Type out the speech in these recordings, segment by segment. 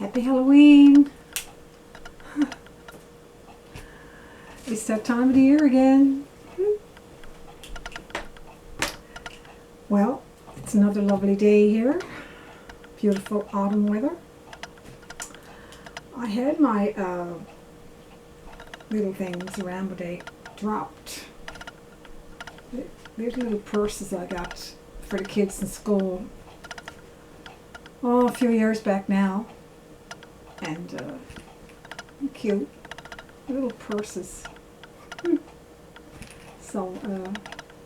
Happy Halloween! It's that time of the year again. Well, it's another lovely day here. Beautiful autumn weather. I had my little things around, but they dropped. These little purses I got for the kids in school. Oh, a few years back now. And cute. Little purses. So,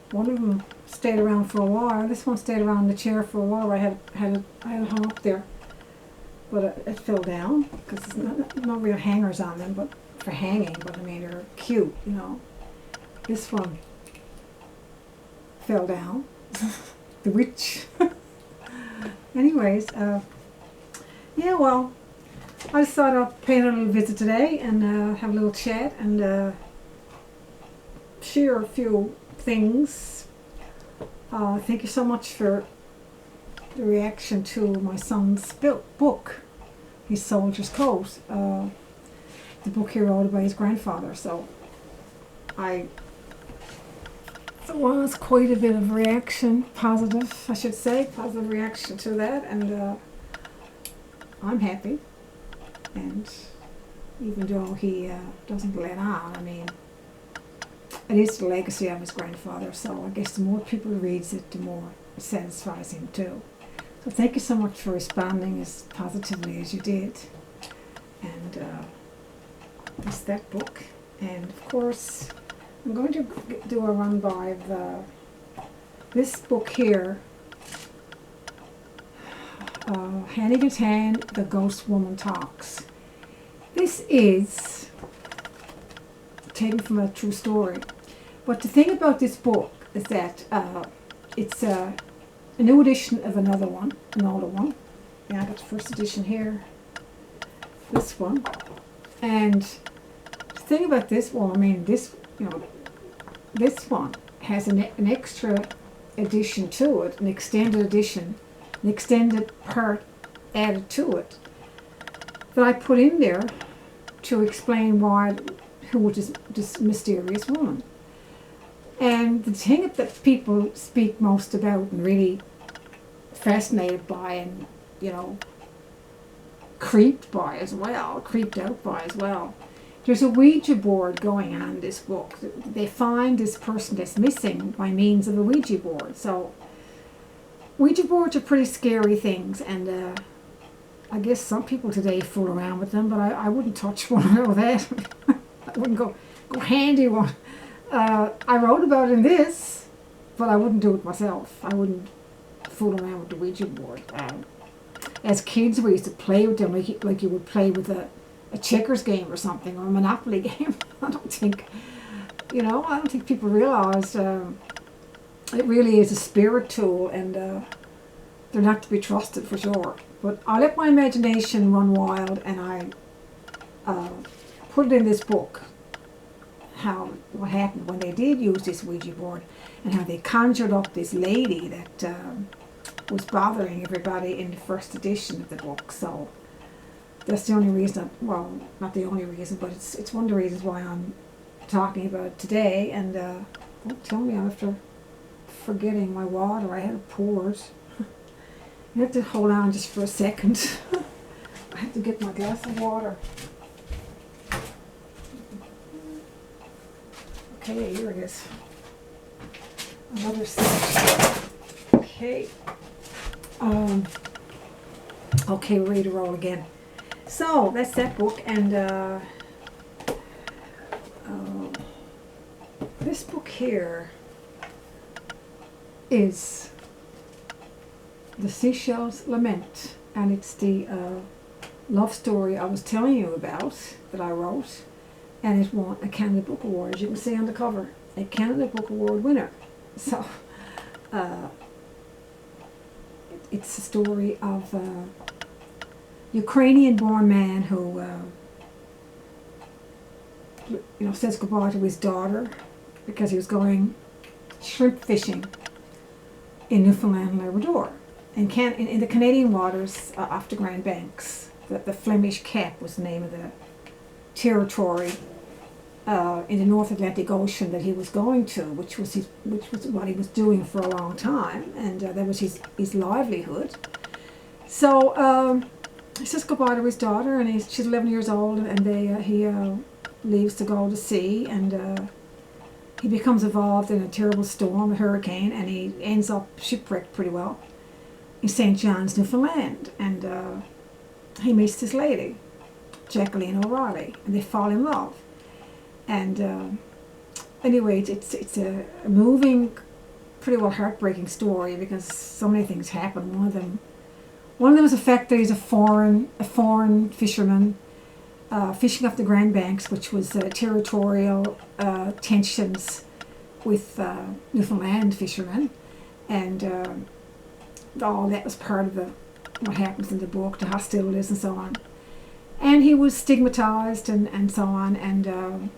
one of them stayed around for a while. This one stayed around in the chair for a while. I had it hung up there. But it fell down because there's no real hangers on them, but for hanging. But I mean, they're cute, you know. This one fell down. The witch. Anyways, yeah, well, I just thought I'd pay a little visit today and have a little chat and share a few things. Thank you so much for the reaction to my son's book, his Soldier's Coat, the book he wrote by his grandfather. So there was quite a bit of reaction, positive reaction to that, and I'm happy. And even though he doesn't let on, I mean, it is the legacy of his grandfather, so I guess the more people reads it, the more it satisfies him too. So thank you so much for responding as positively as you did. And it's that book. And of course, I'm going to do a run by of this book here, Hannigan's Hand, The Ghost Woman Talks. This is taken from a true story. But the thing about this book is that it's a new edition of an older one. Yeah, I got the first edition here. This one. And the thing about this one, I mean, this one has an extra edition to it, an extended edition, an extended part added to it that I put in there to explain who was this mysterious woman. And the thing that people speak most about and really fascinated by and, you know, creeped out by as well. There's a Ouija board going on in this book. They find this person that's missing by means of a Ouija board. So Ouija boards are pretty scary things, and I guess some people today fool around with them, but I wouldn't touch one. I know that. I wouldn't go handy one. I wrote about it in this, but I wouldn't do it myself. I wouldn't fool around with the Ouija board. As kids, we used to play with them like you would play with a checkers game or something, or a Monopoly game. I don't think people realize it really is a spirit tool, and they're not to be trusted for sure. But I let my imagination run wild, and I put it in this book. What happened when they did use this Ouija board, and how they conjured up this lady that was bothering everybody in the first edition of the book. So that's the only reason, well, not the only reason, but it's one of the reasons why I'm talking about it today. And don't tell me after forgetting my water. I had it poured. You have to hold on just for a second. I have to get my glass of water. Okay, here it is. Another section. Okay. Okay, we're ready to roll again. So that's that book, and this book here is The Seashell's Lament, and it's the love story I was telling you about that I wrote, and it won a Canada Book Award, as you can see on the cover, a Canada Book Award winner. So it's a story of a Ukrainian-born man who says goodbye to his daughter because he was going shrimp fishing in Newfoundland and Labrador, and in the Canadian waters off the Grand Banks. the Flemish Cap was the name of the territory in the North Atlantic Ocean that he was going to, which was what he was doing for a long time, and that was his livelihood. So he says goodbye to his daughter, and she's 11 years old, and he leaves to go to sea, and he becomes involved in a terrible storm, a hurricane, and he ends up shipwrecked pretty well in St. John's, Newfoundland, and he meets this lady, Jacqueline O'Reilly, and they fall in love. And anyway, it's a moving, pretty well heartbreaking story because so many things happen. One of them was the fact that he's a foreign fisherman fishing off the Grand Banks, which was territorial tensions with Newfoundland fishermen, and all that was part of what happens in the book, the hostilities and so on. And he was stigmatized and so on, and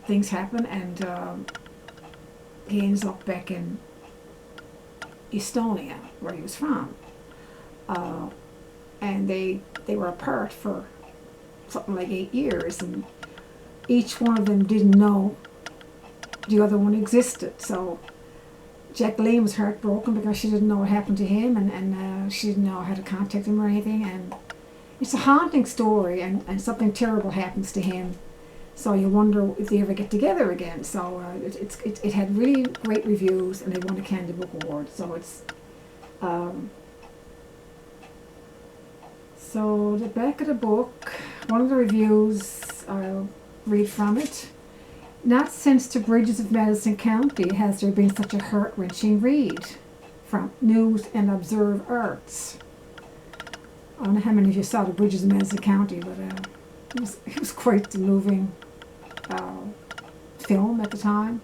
things happen, and he ends up back in Estonia, where he was from. And they were apart for something like 8 years, and each one of them didn't know the other one existed. So Jacqueline was heartbroken because she didn't know what happened to him, and she didn't know how to contact him or anything. And it's a haunting story, and something terrible happens to him. So you wonder if they ever get together again. So it had really great reviews, and they won a Candy Book Award. So it's so the back of the book, one of the reviews, I'll read from it. Not since the Bridges of Madison County has there been such a heart-wrenching read, from News and Observe Arts. I don't know how many of you saw the Bridges of Madison County, but it was quite the moving film at the time,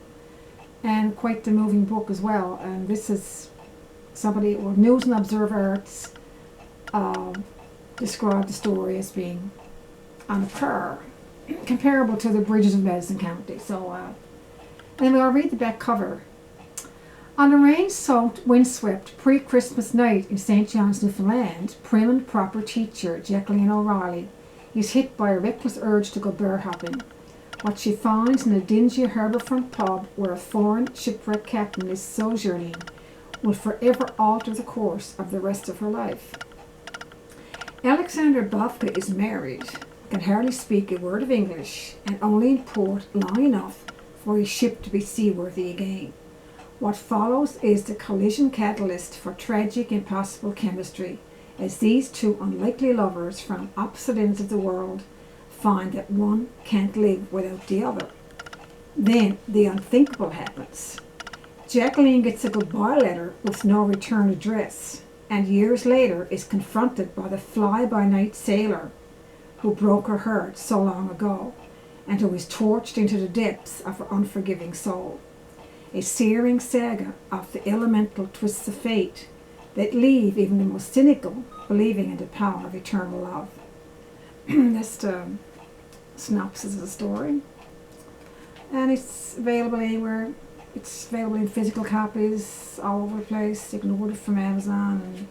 and quite the moving book as well. And this is News and Observe Arts described the story as being on a par, comparable to the Bridges of Madison County. So anyway, I'll read the back cover. On a rain-soaked, windswept pre-Christmas night in St. John's, Newfoundland, prim and proper teacher Jacqueline O'Reilly is hit by a reckless urge to go bear hopping. What she finds in a dingy harbourfront pub where a foreign shipwreck captain is sojourning will forever alter the course of the rest of her life. Alexander Bovka is married, can hardly speak a word of English, and only in port long enough for his ship to be seaworthy again. What follows is the collision catalyst for tragic impossible chemistry, as these two unlikely lovers from opposite ends of the world find that one can't live without the other. Then the unthinkable happens. Jacqueline gets a goodbye letter with no return address, and years later is confronted by the fly-by-night sailor who broke her heart so long ago, and who is torched into the depths of her unforgiving soul. A searing saga of the elemental twists of fate that leave even the most cynical believing in the power of eternal love. That's the synopsis of the story. And it's available anywhere. It's available in physical copies all over the place. You can order it from Amazon. And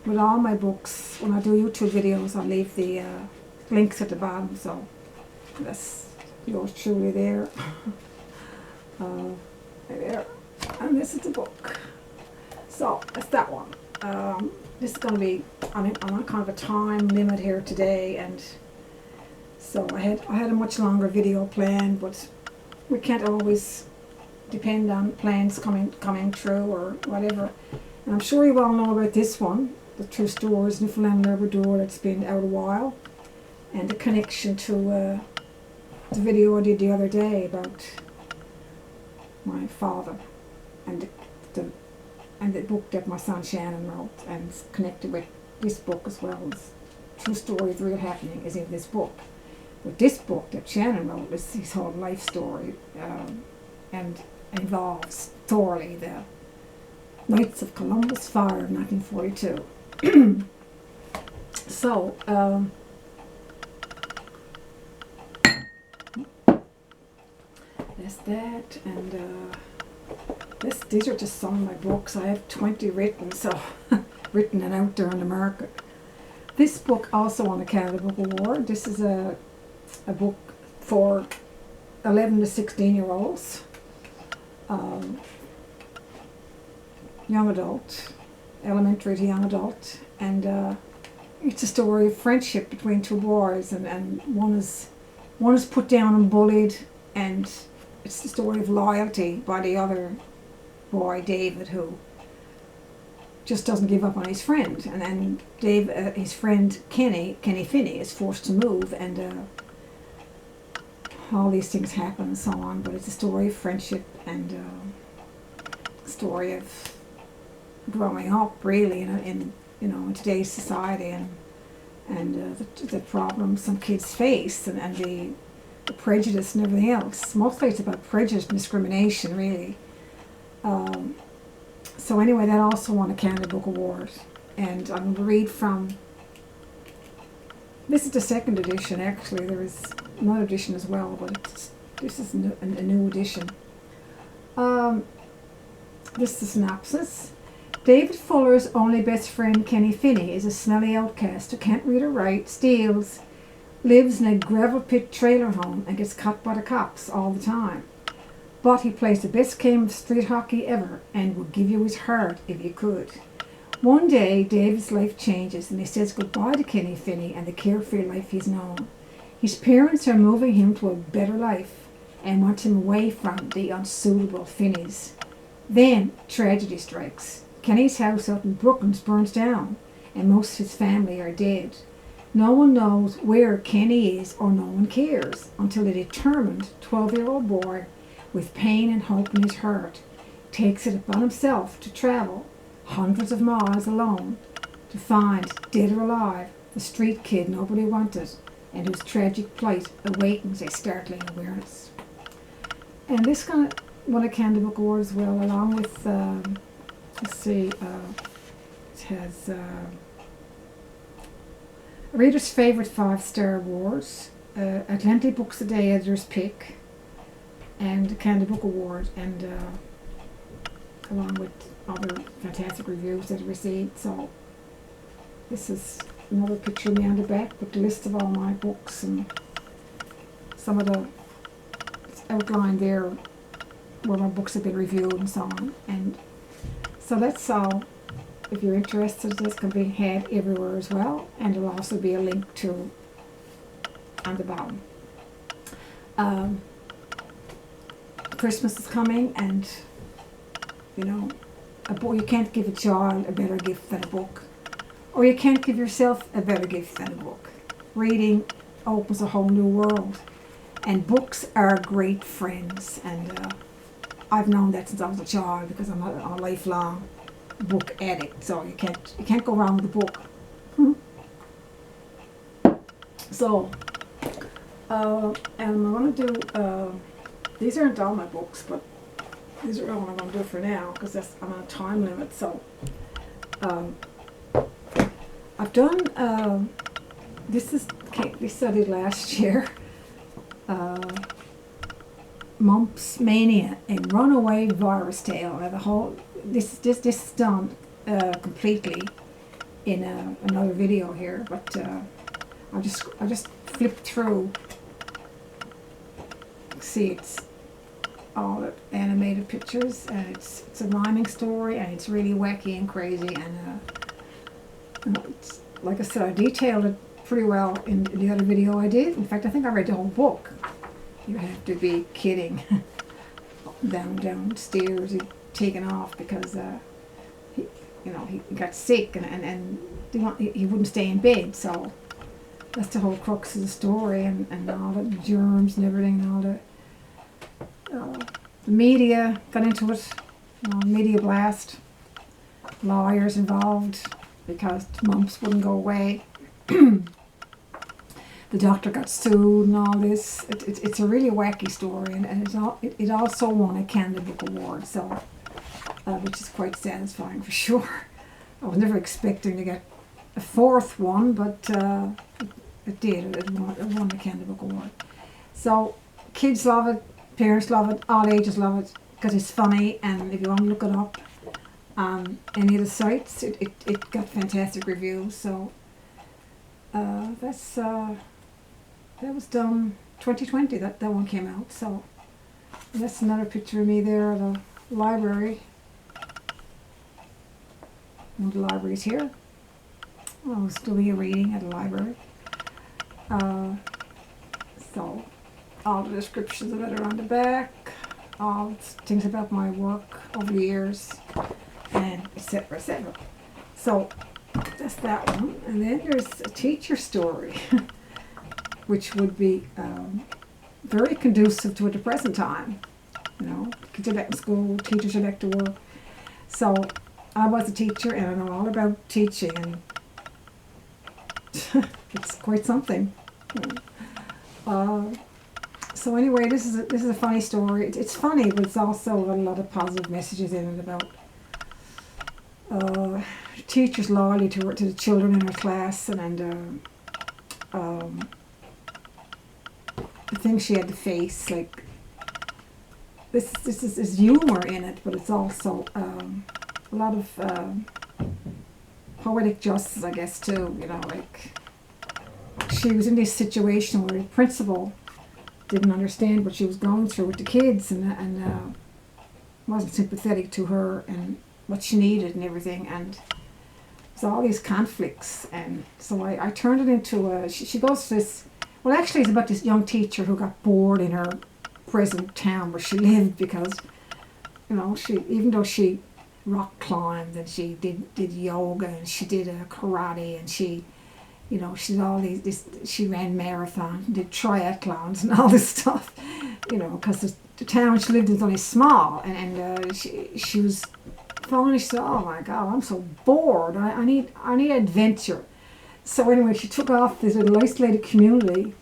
with all my books, when I do YouTube videos, I'll leave the links at the bottom. So that's yours truly there. There. And this is the book. So that's that one. This is going to be, I'm on kind of a time limit here today, and so I had a much longer video planned, but we can't always depend on plans coming true or whatever. And I'm sure you all know about this one, the True Stories Newfoundland Labrador, that's been out a while, and the connection to the video I did the other day about my father, and the book that my son Shannon wrote, and it's connected with this book as well. As True Story of Real Happening is in this book. But this book that Shannon wrote is his whole life story, and involves thoroughly the Knights of Columbus Fire of 1942. So, that's that, and these are just some of my books. I have 20 written, so written and out there on the market. This book also won a Canada Book Award. This is a book for 11 to 16-year-olds, young adult, elementary to young adult, and it's a story of friendship between two boys, and one is put down and bullied, and it's the story of loyalty by the other boy, David, who just doesn't give up on his friend, and then his friend Kenny Finney is forced to move, and all these things happen and so on. But it's a story of friendship and a story of growing up, really, in today's society, and the problems some kids face, and the prejudice and everything else. Mostly it's about prejudice and discrimination, really. So anyway, that also won a Canada Book Award, and I'm going to read from, this is the second edition actually, there is another edition as well, but this is a new edition. This is the synopsis. David Fuller's only best friend, Kenny Finney, is a smelly outcast who can't read or write, steals, lives in a gravel pit trailer home, and gets caught by the cops all the time. But he plays the best game of street hockey ever and would give you his heart if he could. One day, David's life changes and he says goodbye to Kenny Finney and the carefree life he's known. His parents are moving him to a better life and want him away from the unsuitable Finneys. Then, tragedy strikes. Kenny's house out in Brooklands burns down and most of his family are dead. No one knows where Kenny is, or no one cares, until a determined 12-year-old boy with pain and hope in his heart takes it upon himself to travel hundreds of miles alone to find, dead or alive, the street kid nobody wanted and whose tragic plight awakens a startling awareness. And this won a Canada Book Award as well, along with, it has Reader's Favourite 5-Star Awards, Atlantic Books a Day Editor's Pick, and Canada Book Award, and along with other fantastic reviews that I received. So this is another picture of me on the back with the list of all my books, and some of the outline there where my books have been reviewed and so on. And so that's all. If you're interested, this can be had everywhere as well, and there'll also be a link to on the bottom. Christmas is coming, and a book, you can't give a child a better gift than a book, or you can't give yourself a better gift than a book. Reading opens a whole new world, and books are great friends, and I've known that since I was a child, because I'm a lifelong book addict, so you can't go wrong with a book. So and I'm going to do these aren't all my books, but these are all I'm going to do for now, because I'm on a time limit. So I've done this I did last year, Mumps Mania, a runaway virus tale. Now this is done completely in another video here, but I just flipped through. See, it's all the animated pictures, and it's a rhyming story, and it's really wacky and crazy, and it's, like I said, I detailed it pretty well in the other video I did. In fact, I think I read the whole book. You have to be kidding. Downstairs, he'd taken off because he got sick, and he wouldn't stay in bed. So that's the whole crux of the story, and all the germs and everything, and all the media got into it. Media blast, lawyers involved because mumps wouldn't go away. The doctor got sued and all this. It's a really wacky story, and it also won a Canada Book Award, so which is quite satisfying for sure. I was never expecting to get a fourth one, but it did. It won the Canada Book Award. So kids love it, parents love it, all ages love it, because it's funny, and if you want to look it up on any of the sites, it got fantastic reviews. So That was done 2020. That one came out. So that's another picture of me there at a library. One of the libraries here. I was doing a reading at a library. So all the descriptions of it are on the back. All things about my work over the years, and etc. etc. So that's that one. And then there's a teacher story, which would be very conducive to at the present time. You know, kids are back in school, teachers are back to work. So I was a teacher, and I know all about teaching, and it's quite something. So anyway, this is a funny story. It's funny, but it's also got a lot of positive messages in it about teachers' loyalty to the children in her class, and the things she had to face. Like this is humor in it, but it's also a lot of poetic justice, I guess, too. You know, like she was in this situation where the principal didn't understand what she was going through with the kids, and wasn't sympathetic to her and what she needed and everything, and so all these conflicts. And so I turned it into she goes to this, well, actually it's about this young teacher who got bored in her present town where she lived, because, you know, even though she rock climbed and she did yoga and she did karate, and she, you know, she did all she ran marathons, did triathlons and all this stuff, you know, because the town she lived in was only small, and she was finally, she said, oh my God, I'm so bored, I need adventure. So anyway, she took off this little isolated community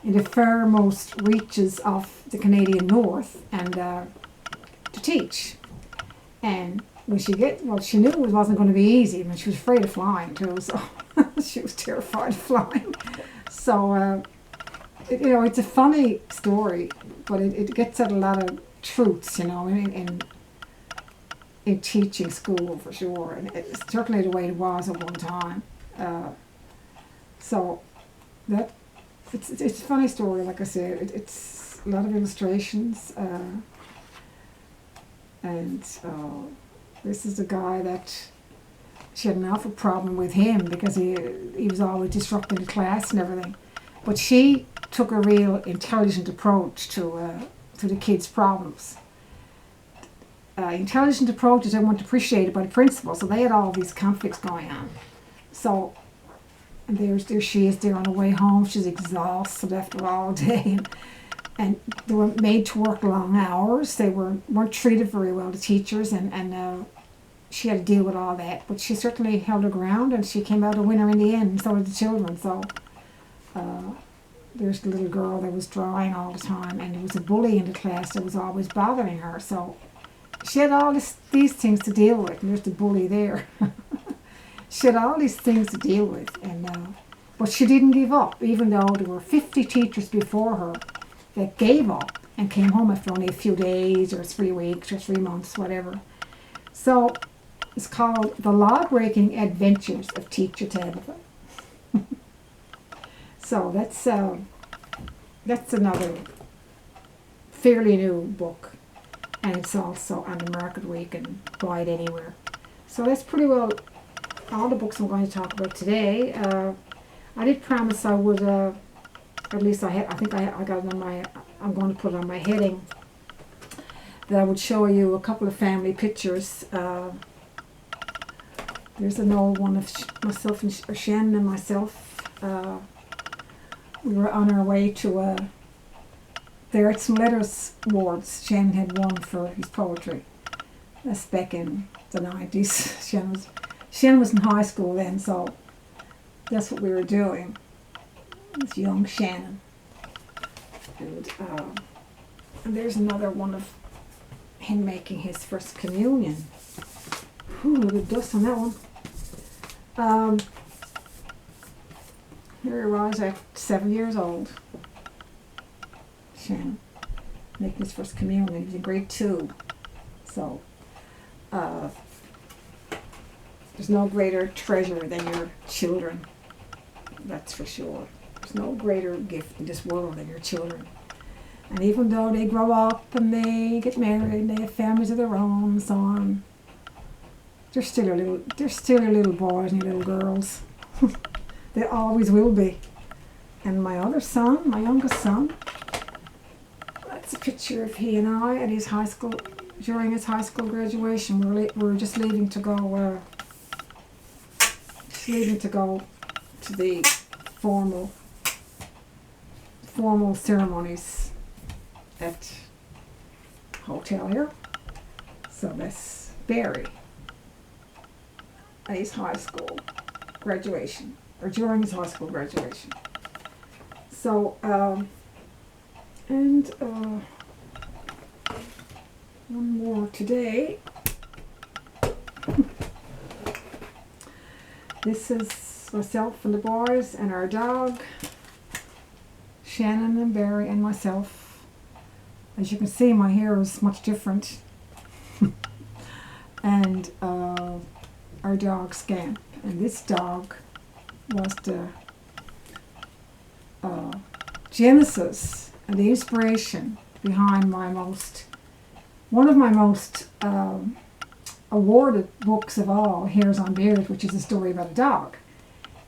in the farmost reaches of the Canadian North, and to teach. And when she knew it wasn't going to be easy. I mean, she was afraid of flying too, so she was terrified of flying. So, you know, it's a funny story, but it gets at a lot of truths, you know, in teaching school for sure, and it's certainly the way it was at one time. So that it's a funny story, like I said. It's a lot of illustrations, and this is a guy that she had an awful problem with him because he was always disrupting the class and everything. But she took a real intelligent approach to the kids' problems. Intelligent approaches I weren't appreciated by the principal, so they had all these conflicts going on. So and there she is there on the way home. She's exhausted after all day, and they were made to work long hours. They weren't treated very well, the teachers, and she had to deal with all that. But she certainly held her ground, and she came out a winner in the end, and so did the children. So there's the little girl that was drawing all the time, and there was a bully in the class that was always bothering her. So she had all these things to deal with, and there's the bully there. She had all these things to deal with, and but she didn't give up, even though there were 50 teachers before her that gave up and came home after only a few days or 3 weeks or 3 months, whatever. So it's called The Law-Breaking Adventures of Teacher Tabitha. So that's another fairly new book, and it's also on the market where you can buy it anywhere. So that's pretty well all the books I'm going to talk about today. I did promise I would, at least I think I got it on my, I'm going to put it on my heading, that I would show you a couple of family pictures. There's an old one of myself and Shannon and myself. We were on our way to the Arts and Letters Awards. Shannon had won for his poetry. That's back in the 90s. Shannon was in high school then, so that's what we were doing. This young Shannon. And there's another one of him making his first communion. Whew, a little dust on that one. Here he was at 7 years old. Shannon making his first communion. He was in grade 2. So, there's no greater treasure than your children. That's for sure. There's no greater gift in this world than your children. And even though they grow up and they get married and they have families of their own and so on, they're still your little boys and your little girls. They always will be. And my other son, my youngest son, that's a picture of he and I at his high school, during his high school graduation. We were just leaving to go to the formal ceremonies at hotel here. So that's Barry at his high school graduation, or during his high school graduation. So, one more today. This is myself and the boys and our dog, Shannon and Barry and myself. As you can see, my hair is much different. And our dog Scamp. And this dog was the genesis and the inspiration behind one of my most awarded books of all, Hairs on Beard, which is a story about a dog.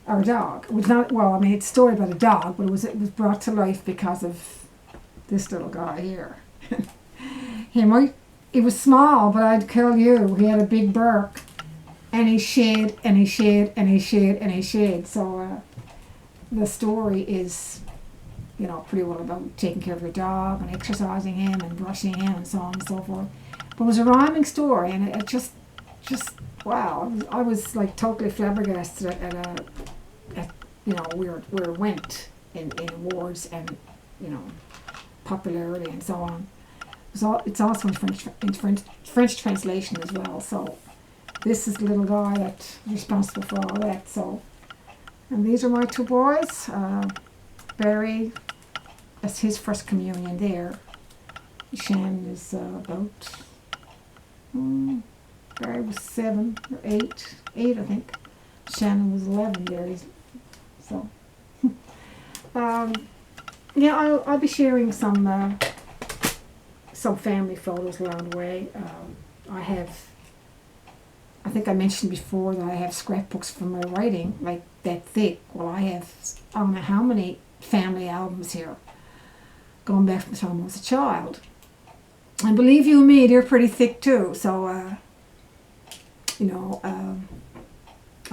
Our dog. It was not, well, I mean, it's a story about a dog, but it was brought to life because of this little guy here. He was small, but I'd tell you, he had a big bark, and he shed, and he shed, and he shed, and he shed. So the story is, pretty well about taking care of your dog and exercising him and brushing him and so on and so forth. But it was a rhyming story, and it just wow! I was like totally flabbergasted at where it went in awards and popularity and so on. It's also in French translation as well. So this is the little guy that's responsible for all that. So, and these are my two boys. Barry, that's his first communion there. Shannon is Barry was 7 or 8 I think. Shannon was 11 there. So, I'll be sharing some family photos along the way. I think I mentioned before that I have scrapbooks from my writing, like that thick. Well, I have, I don't know how many family albums here, going back from the time I was a child. And believe you me, they're pretty thick too. So,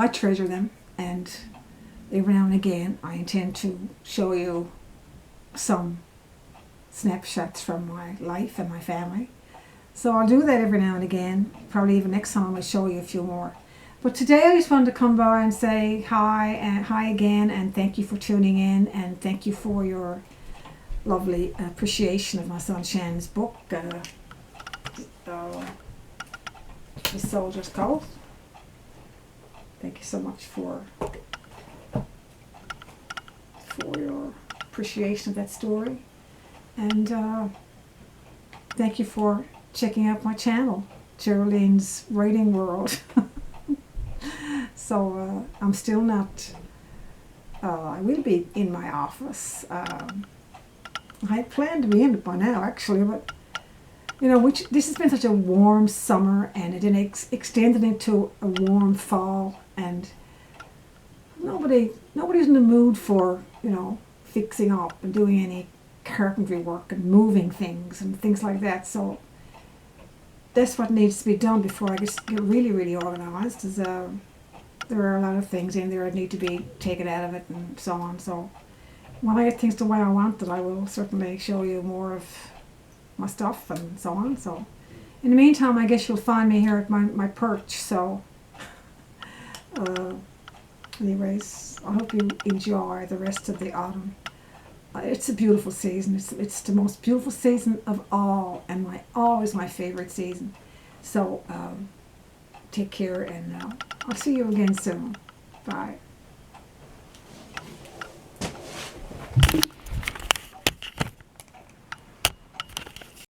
I treasure them, and every now and again I intend to show you some snapshots from my life and my family. So I'll do that every now and again. Probably even next time I'll show you a few more. But today I just wanted to come by and say hi, and hi again, and thank you for tuning in, and thank you for your lovely appreciation of my son Shannon's book, The Soldier's Code. Thank you so much for your appreciation of that story. And thank you for checking out my channel, Geraldine's Writing World. So I'm still not, I will be in my office. I planned to be in it by now actually, but this has been such a warm summer, and it extended into a warm fall, and nobody's in the mood for, fixing up and doing any carpentry work and moving things and things like that. So that's what needs to be done before I get really, really organized. There are a lot of things in there that need to be taken out of it and so on. So when I get things the way I want it, I will certainly show you more of my stuff and so on. So in the meantime, I guess you'll find me here at my perch. So anyways, I hope you enjoy the rest of the autumn. It's a beautiful season. It's the most beautiful season of all, and always my favorite season. So take care, and I'll see you again soon. Bye.